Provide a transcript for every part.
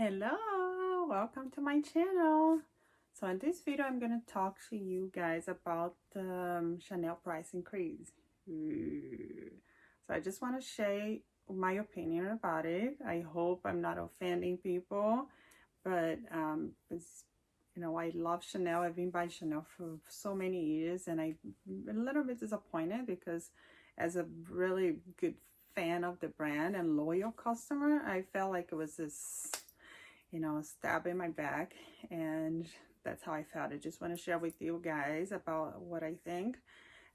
Hello, welcome to my channel. So in this video, I'm going to talk to you guys about the Chanel price increase. So I just want to share my opinion about it. I hope I'm not offending people, but I love Chanel. I've been buying Chanel for so many years, and I'm a little bit disappointed because as a really good fan of the brand and loyal customer, I felt like it was this stab in my back, and that's how I felt. I just want to share with you guys about what I think.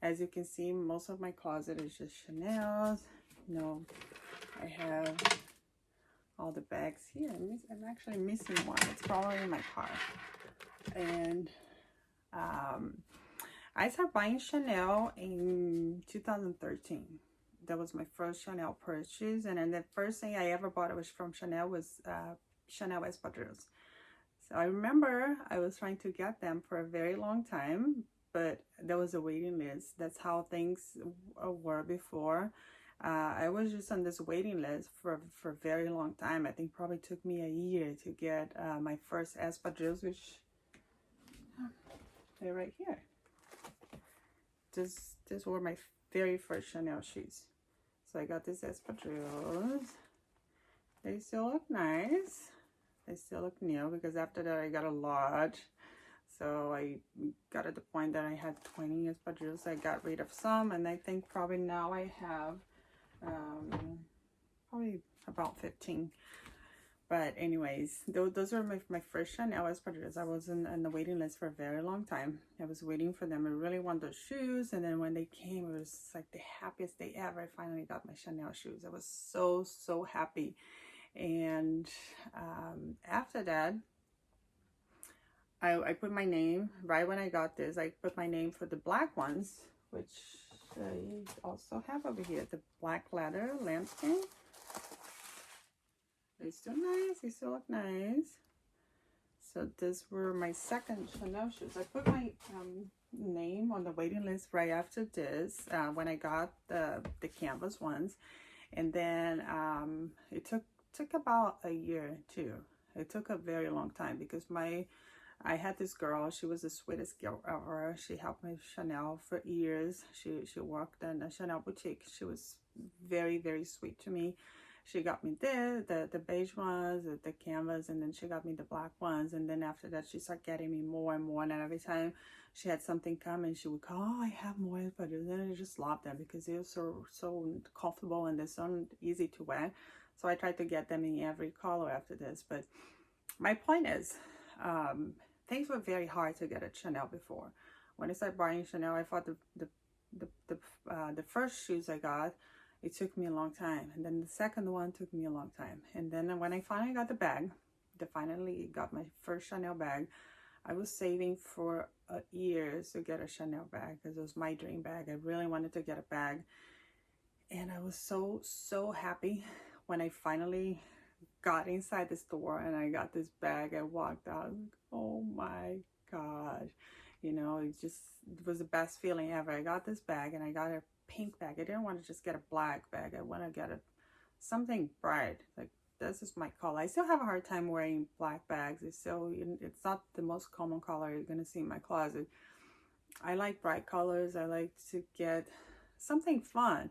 As you can see, most of my closet is just Chanel's. I have all the bags here. I'm actually missing one. It's probably in my car. And I started buying Chanel in 2013. That was my first Chanel purchase, and then the first thing I ever bought was from Chanel was Chanel espadrilles. So I remember I was trying to get them for a very long time, but there was a waiting list. That's how things were before. I was just on this waiting list for a very long time. I think probably took me a year to get my first espadrilles, which they're right here. These were my very first Chanel shoes. So I got these espadrilles. They still look nice. They still look new because after that I got a lot. So I got at the point that I had 20 espadrilles. I got rid of some, and I think probably now I have probably about 15. But anyways, those are my first Chanel espadrilles. I was in the waiting list for a very long time. I was waiting for them. I really wanted those shoes, and then when they came, it was like the happiest day ever. I finally got my Chanel shoes. I was so happy. And after that, I put my name, right when I got this, I put my name for the black ones, which I also have over here, the black leather lambskin. They're still nice, they still look nice. So these were my second Chanel shoes. I put my name on the waiting list right after this, when I got the canvas ones. And then it took about a year too. It took a very long time because I had this girl. She was the sweetest girl ever. She helped me with Chanel for years. She worked in a Chanel boutique. She was very sweet to me. She got me the beige ones, the canvas, and then she got me the black ones. And then after that, she started getting me more and more. And every time she had something coming, she would go, "Oh, I have more," but then I just loved them because they were so comfortable and they're so easy to wear. So I tried to get them in every color after this. But my point is, things were very hard to get at Chanel before. When I started buying Chanel, I thought the first shoes I got, it took me a long time. And then the second one took me a long time. And then when I finally got the bag, finally got my first Chanel bag, I was saving for years to get a Chanel bag because it was my dream bag. I really wanted to get a bag. And I was so happy when I finally got inside the store and I got this bag. I walked out, oh my gosh. It was the best feeling ever. I got this bag and I got a pink bag. I didn't want to just get a black bag. I want to get something bright. Like, this is my color. I still have a hard time wearing black bags. It's not the most common color you're going to see in my closet. I like bright colors. I like to get something fun.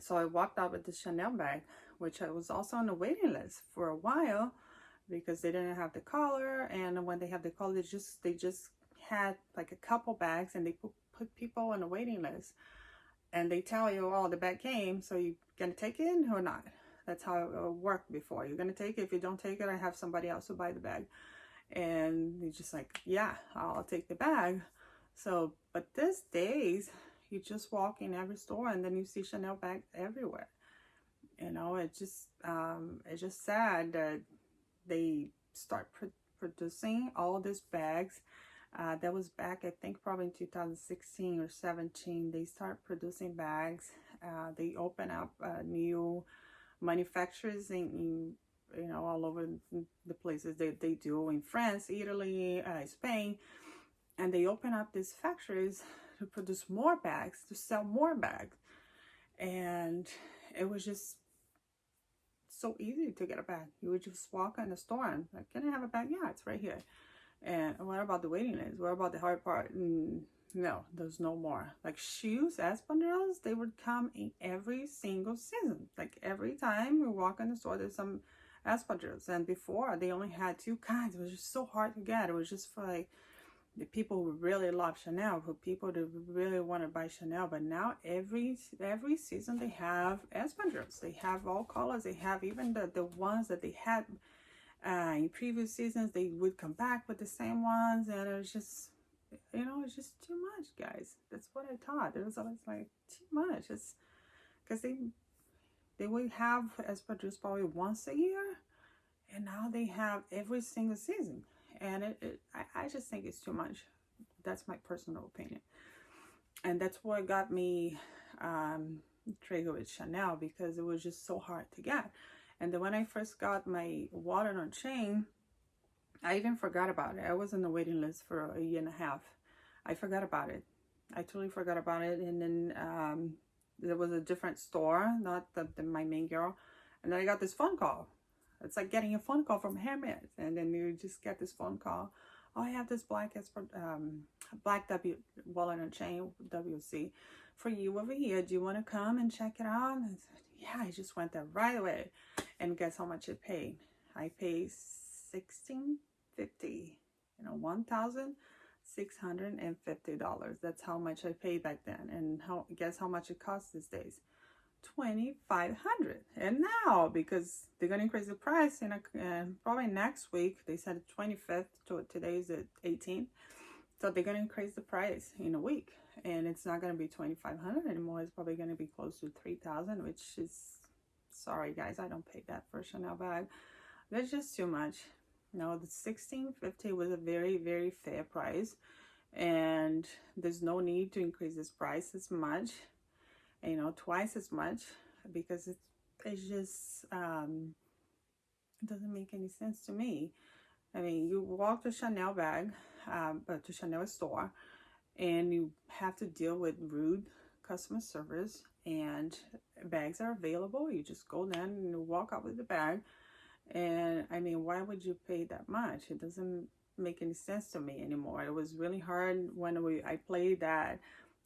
So I walked out with the Chanel bag, which I was also on the waiting list for a while because they didn't have the color. And when they have the color, they just had like a couple bags, and they put people on the waiting list. And they tell you, "Oh, the bag came, so you gonna take it or not?" That's how it worked before. You're gonna take it. If you don't take it, I have somebody else to buy the bag. And you're just like, "Yeah, I'll take the bag." So, but these days, you just walk in every store and then you see Chanel bags everywhere. It's just sad that they start producing all these bags. That was back, I think, probably in 2016 or 17. They start producing bags. They open up new manufacturers in all over the places they do, in France, Italy, Spain. And they open up these factories to produce more bags, to sell more bags. And it was just so easy to get a bag. You would just walk in the store and like, can I have a bag? Yeah, it's right here. And what about the waiting list? What about the hard part? No, there's no more. Like shoes, espadrilles, they would come in every single season. Like every time we walk in the store, there's some espadrilles. And before, they only had two kinds. It was just so hard to get. It was just for like the people who really love Chanel, for people that really want to buy Chanel. But now every season they have espadrilles. They have all colors. They have even the ones that they had in previous seasons. They would come back with the same ones, and it was just, you know, it's just too much, guys. That's what I thought. It was always like too much. It's because they would have espadrilles probably once a year, and now they have every single season. And I just think it's too much. That's my personal opinion. And that's what got me triggered with Chanel, because it was just so hard to get. And then when I first got my wallet on chain, I even forgot about it. I was on the waiting list for a year and a half. I forgot about it. I totally forgot about it. And then there was a different store, not my main girl. And then I got this phone call. It's like getting a phone call from Hermes, and then you just get this phone call. Oh, I have this black wallet and chain WC for you over here. Do you want to come and check it out? And I said, yeah. I just went there right away, and guess how much I paid? I paid $1,650. You know, $1,650. That's how much I paid back then. And guess how much it costs these days? $2,500. And now, because they're gonna increase the price in probably next week, they said the 25th, to today's the 18th, so they're gonna increase the price in a week, and it's not gonna be $2,500 anymore. It's probably gonna be close to $3,000, which is, sorry guys, I don't pay that for a Chanel bag. That's just too much. You know, the $1,650 was a very, very fair price, and there's no need to increase this price as much, you know, twice as much, because it's just it doesn't make any sense to me. I mean, you walk to Chanel bag, but to Chanel store, and you have to deal with rude customer service, and bags are available. You just go down and you walk out with the bag. And I mean, why would you pay that much? It doesn't make any sense to me anymore. It was really hard when I played that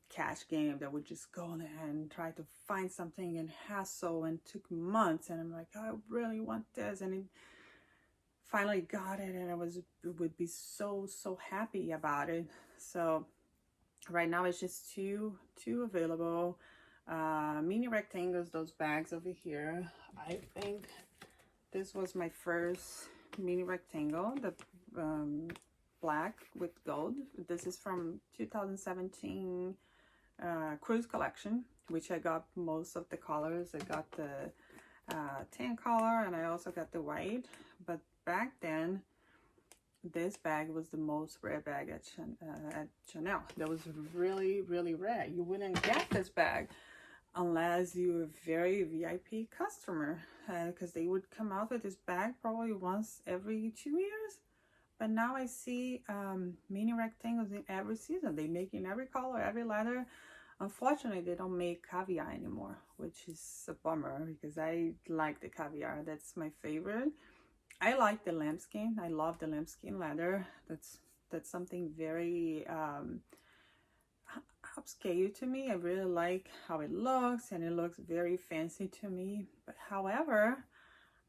cash game that would just go there and try to find something and hassle, and took months, and I'm like, I really want this, and it finally got it, and I would be so happy about it. So right now it's just two available mini rectangles, those bags over here. I think this was my first mini rectangle, the black with gold. This is from 2017 cruise collection, which I got most of the colors. I got the tan color, and I also got the white. But back then, this bag was the most rare bag at Chanel. That was really rare. You wouldn't get this bag unless you were a very VIP customer, because they would come out with this bag probably once every 2 years. But now I see mini rectangles in every season. They make in every color, every leather. Unfortunately, they don't make caviar anymore, which is a bummer, because I like the caviar. That's my favorite. I like the lambskin. I love the lambskin leather. That's something very upscale to me. I really like how it looks, and it looks very fancy to me. But however,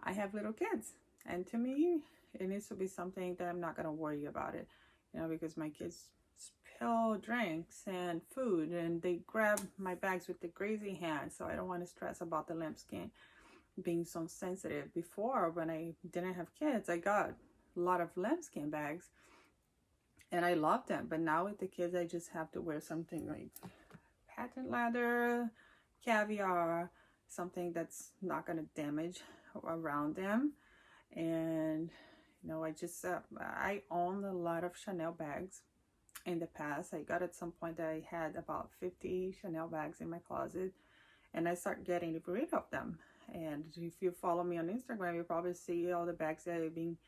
I have little kids, and to me, it needs to be something that I'm not going to worry about it, you know, because my kids spill drinks and food, and they grab my bags with the crazy hands. So I don't want to stress about the lambskin being so sensitive. Before, when I didn't have kids, I got a lot of lambskin bags, and I loved them. But now with the kids, I just have to wear something like patent leather, caviar, something that's not going to damage around them. And you know, I own a lot of Chanel bags in the past. I got at some point that I had about 50 Chanel bags in my closet, and I started getting rid of them. And if you follow me on Instagram, you probably see all the bags that I've been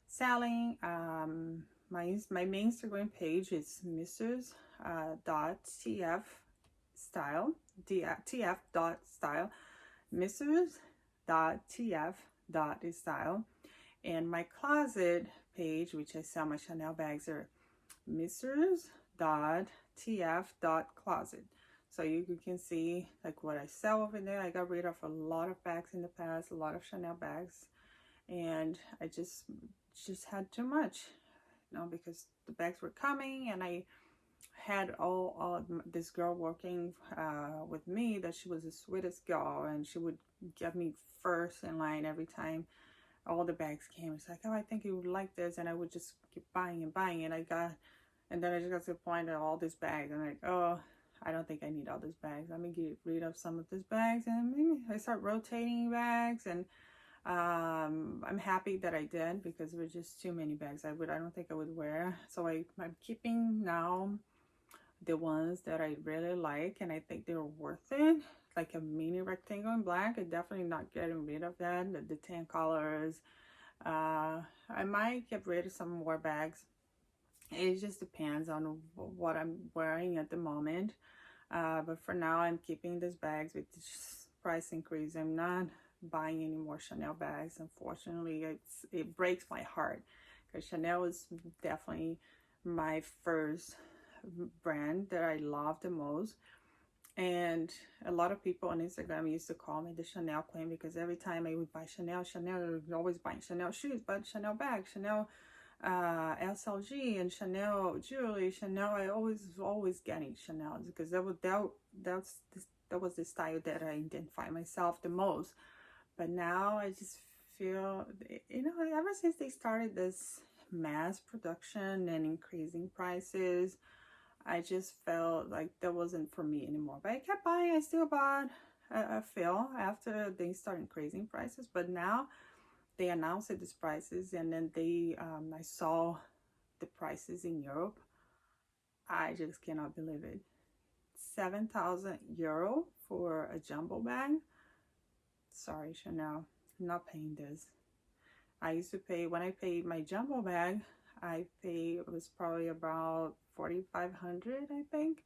selling. My main Instagram page is Mrs.tf.style, tf.style, Mrs. tf.style. And my closet page, which I sell my Chanel bags, are mrs.tf.closet. So you can see like what I sell over there. I got rid of a lot of bags in the past, a lot of Chanel bags, and I just had too much, you know, because the bags were coming, and I had all this girl working with me that she was the sweetest girl, and she would get me first in line every time all the bags came. It's like, oh, I think you would like this, and I would just keep buying and buying, and then I just got to the point of all these bags. I'm like, oh, I don't think I need all these bags. Let me get rid of some of these bags, and maybe I start rotating bags. And I'm happy that I did, because there were just too many bags. I don't think I would wear. So I'm keeping now the ones that I really like, and I think they're worth it. Like a mini rectangle in black. I'm definitely not getting rid of that. The tan colors. I might get rid of some more bags. It just depends on what I'm wearing at the moment. But for now, I'm keeping these bags with this price increase. I'm not buying any more Chanel bags. Unfortunately, it breaks my heart, because Chanel is definitely my first brand that I love the most. And a lot of people on Instagram used to call me the Chanel Queen, because every time I would buy Chanel, always buying Chanel shoes, but Chanel bags, Chanel SLG, and Chanel jewelry, Chanel. I always getting Chanel, because that was the style that I identify myself the most. But now I just feel, you know, ever since they started this mass production and increasing prices, I just felt like that wasn't for me anymore. But I kept buying. I still bought a fill after they started increasing prices. But now they announced these prices, and then I saw the prices in Europe. I just cannot believe it. 7,000 euro for a jumbo bag. Sorry, Chanel, I'm not paying this. I used to pay, when I paid my jumbo bag, it was probably about 4,500, I think.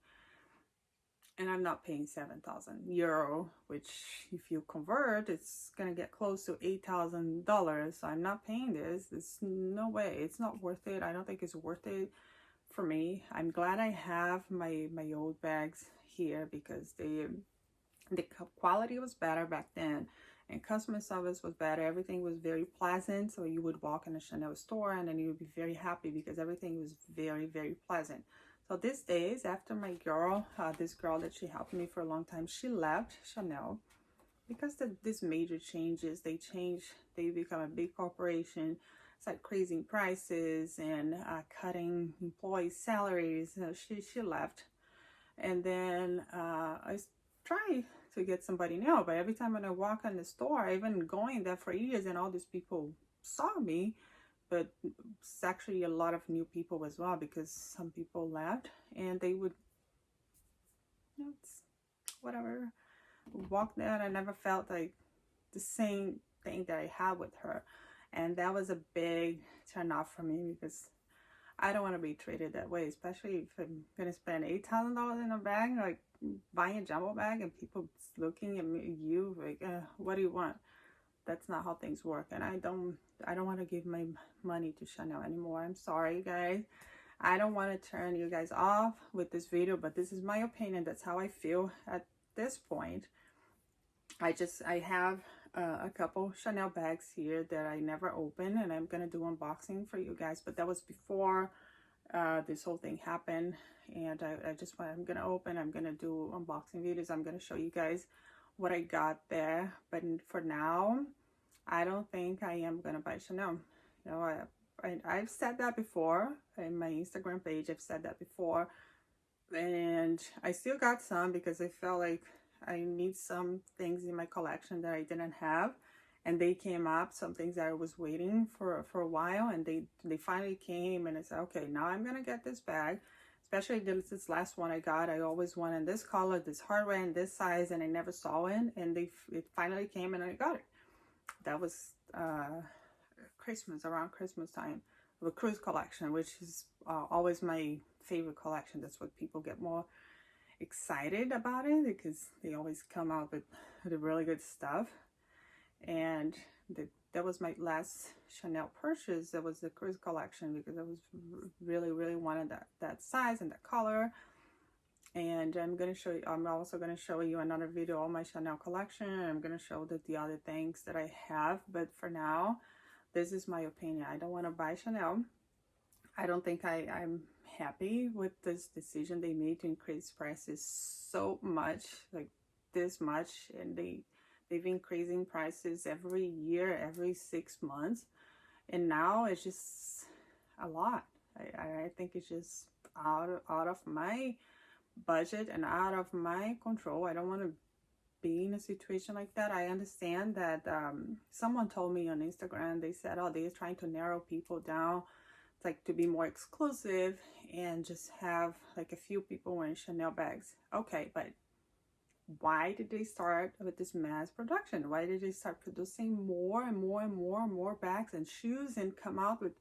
And I'm not paying 7,000 euro, which if you convert, it's gonna get close to $8,000. So I'm not paying this. There's no way. It's not worth it. I don't think it's worth it for me. I'm glad I have my old bags here, because the quality was better back then, and customer service was better. Everything was very pleasant. So you would walk in a Chanel store, and then you would be very happy, because everything was very, very pleasant. So these days, after my girl, this girl that she helped me for a long time, she left Chanel, because these major changes, they become a big corporation. It's like raising prices and cutting employees' salaries. She left. And then I try to get somebody new, but every time when I walk in the store, I've been going there for years, and all these people saw me, but it's actually a lot of new people as well, because some people left, and they would, you know, it's whatever, walk there, and I never felt like the same thing that I had with her. And that was a big turn off for me, because I don't want to be treated that way, especially if I'm gonna spend $8,000 in a bag, like buying a jumbo bag, and people looking at you like, what do you want? That's not how things work. And I don't want to give my money to Chanel anymore. I'm sorry, guys. I don't want to turn you guys off with this video, but this is my opinion. That's how I feel at this point. I have a couple Chanel bags here that I never opened, and I'm gonna do unboxing for you guys. But that was before this whole thing happened, and I'm gonna do unboxing videos. I'm gonna show you guys what I got there. But for now, I don't think I am gonna buy Chanel. You know, I've said that before in my Instagram page. I've said that before, and I still got some, because I felt like I need some things in my collection that I didn't have, and they came up, some things that I was waiting for a while, and they finally came, and I said, okay, now I'm gonna get this bag. Especially this last one I got. I always wanted this color, this hardware, and this size, and I never saw it, and it finally came, and I got it. That was around Christmas time, the cruise collection, which is always my favorite collection. That's what people get more excited about it, because they always come out with really good stuff. And that was my last Chanel purchase. That was the cruise collection, because I was really wanted that size and that color. And I'm also gonna show you another video of my Chanel collection. I'm gonna show the other things that I have, but for now, this is my opinion. I don't want to buy Chanel. I don't think I'm happy with this decision they made to increase prices so much, like this much, and they've increasing prices every year, every 6 months, and now it's just a lot. I think it's just out of my budget and out of my control. I don't want to be in a situation like that. I understand that someone told me on Instagram, they said, oh, they're trying to narrow people down, like to be more exclusive and just have like a few people wearing Chanel bags. Okay, but why did they start with this mass production? Why did they start producing more and more bags and shoes and come out with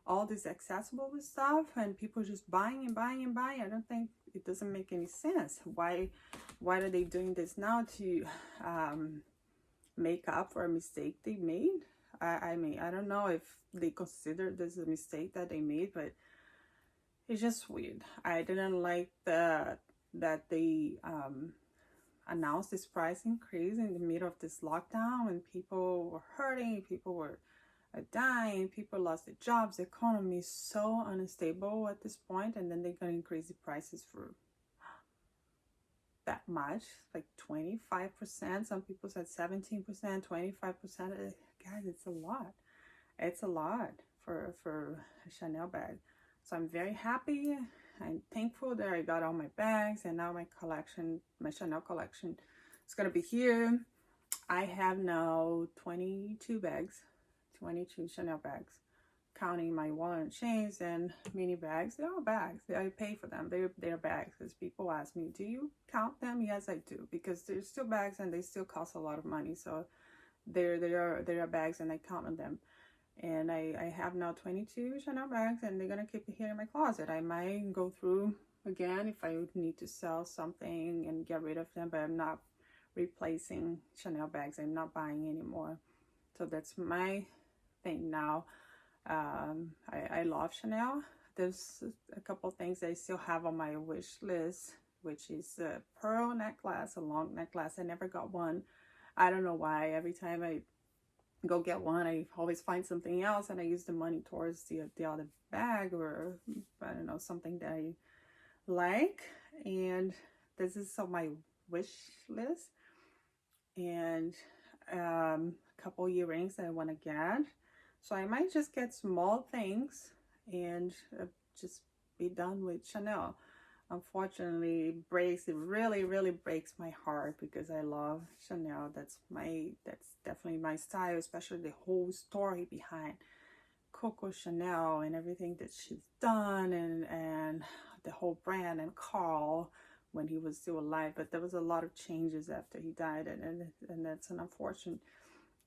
all this accessible stuff and people just buying and buying and buying? I don't think, it doesn't make any sense. Why are they doing this now to make up for a mistake they made? I mean, I don't know if they consider this a mistake that they made, but it's just weird. I didn't like that they announced this price increase in the middle of this lockdown, when people were hurting, people were dying, people lost their jobs, the economy is so unstable at this point, and then they're gonna increase the prices for that much, like 25%. Some people said 17%, 25%. Guys, it's a lot. It's a lot for a Chanel bag. So I'm very happy. I'm thankful that I got all my bags, and now my collection, my Chanel collection, is gonna be here. I have now 22 bags, 22 Chanel bags, counting my wallet and chains and mini bags. They're all bags. I pay for them. They're bags, because people ask me, do you count them? Yes, I do, because they're still bags and they still cost a lot of money. So they are bags, and I count on them. And I have now 22 Chanel bags, and they're gonna keep it here in my closet. I might go through again if I need to sell something and get rid of them, but I'm not replacing Chanel bags. I'm not buying anymore. So that's my thing now. I love Chanel. There's a couple things I still have on my wish list, which is a pearl necklace, a long necklace. I never got one. I don't know why. Every time I go get one, I always find something else, and I use the money towards the other bag, or I don't know, something that I like. And this is on my wish list. And a couple earrings that I want to get. So I might just get small things and just be done with Chanel. Unfortunately, it really breaks my heart, because I love Chanel. That's definitely my style, especially the whole story behind Coco Chanel and everything that she's done, and the whole brand, and Carl when he was still alive. But there was a lot of changes after he died, and that's an unfortunate.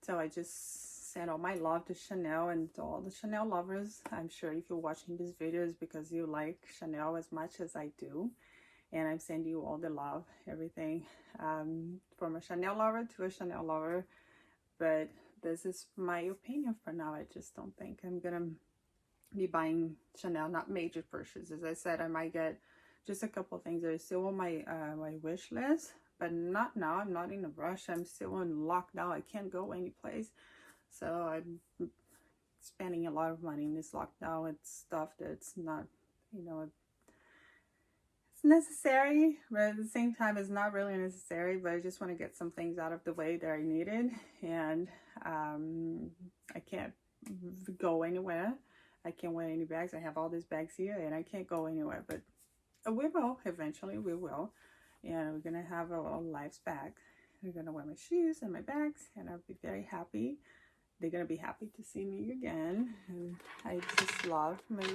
So I just send all my love to Chanel and to all the Chanel lovers. I'm sure if you're watching these videos because you like Chanel as much as I do, and I'm sending you all the love, everything, from a Chanel lover to a Chanel lover. But this is my opinion for now. I just don't think I'm gonna be buying Chanel, not major purchases. As I said, I might get just a couple things that are still on my my wish list, but not now. I'm not in a rush. I'm still in lockdown. I can't go any place, so I'm spending a lot of money in this lockdown with stuff that's not, you know, it's necessary, but at the same time it's not really necessary. But I just want to get some things out of the way that I needed, and I can't go anywhere. I can't wear any bags. I have all these bags here, and I can't go anywhere. But we will, eventually we will. And we're gonna have our lives back. I'm gonna wear my shoes and my bags, and I'll be very happy. They're gonna be happy to see me again. And I just love my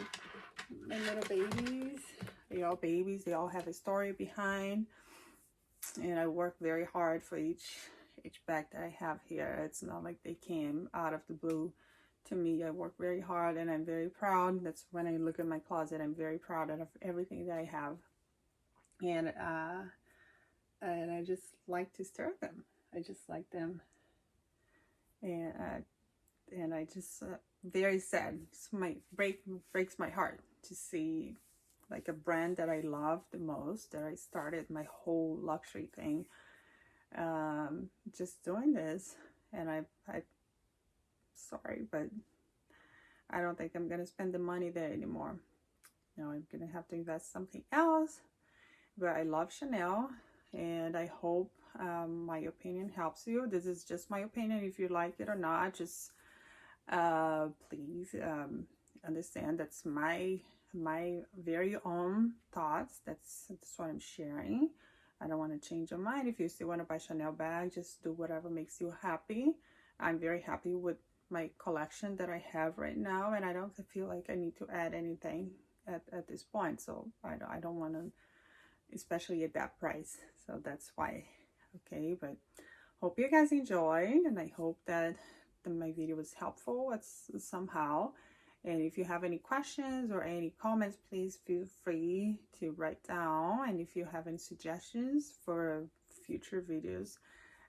little babies. They're all babies. They all have a story behind. And I work very hard for each bag that I have here. It's not like they came out of the blue to me. I work very hard, and I'm very proud. That's when I look at my closet, I'm very proud of everything that I have. And I just like to stir them. I just like them. And I just very sad. Breaks my heart to see like a brand that I love the most, that I started my whole luxury thing, just doing this. And I sorry, but I don't think I'm gonna spend the money there anymore. I'm gonna have to invest something else. But I love Chanel, and I hope my opinion helps you. This is just my opinion. If you like it or not, just please understand that's my very own thoughts. That's what I'm sharing. I don't want to change your mind. If you still want to buy Chanel bag, just do whatever makes you happy. I'm very happy with my collection that I have right now, and I don't feel like I need to add anything at this point. So I don't want to, especially at that price. So that's why. Okay, but hope you guys enjoyed, and I hope that my video was helpful somehow. And if you have any questions or any comments, please feel free to write down. And if you have any suggestions for future videos,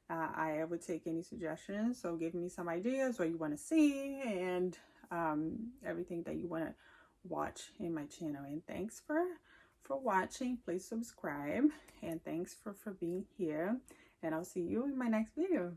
I would take any suggestions. So give me some ideas what you want to see, and everything that you want to watch in my channel. And thanks for watching. Please subscribe, and thanks for being here, and I'll see you in my next video.